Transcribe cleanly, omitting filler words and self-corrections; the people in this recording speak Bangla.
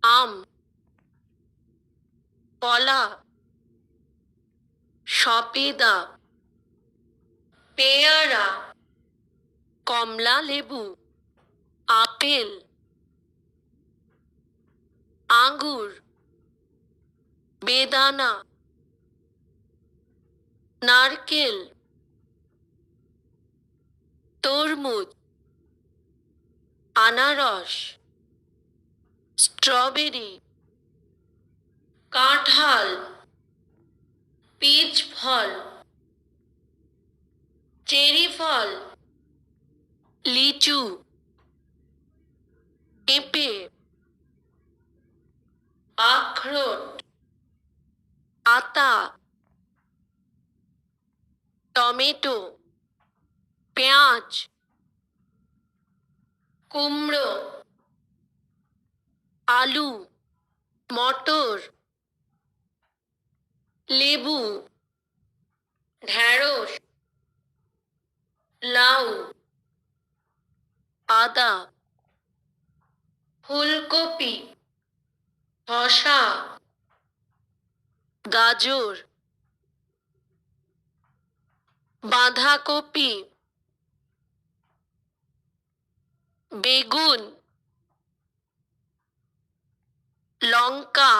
আম, কলা, সবেদা, পেয়ারা, কমলা লেবু, আপেল, আঙ্গুর, বেদানা, নারকেল, তরমুজ, আনারস, স্ট্রবেরি, কাঁঠাল, পিচ ফল, চেরি ফল, লিচু, পেঁপে, আখরোট, আতা, টমেটো, পেঁয়াজ, কুমড়ো, আলু, মটর, লেবু, ঢেঁড়স, লাউ, আদা, ফুলকপি, শসা, গাজর, বাঁধাকপি, বেগুন, লঙ্কা,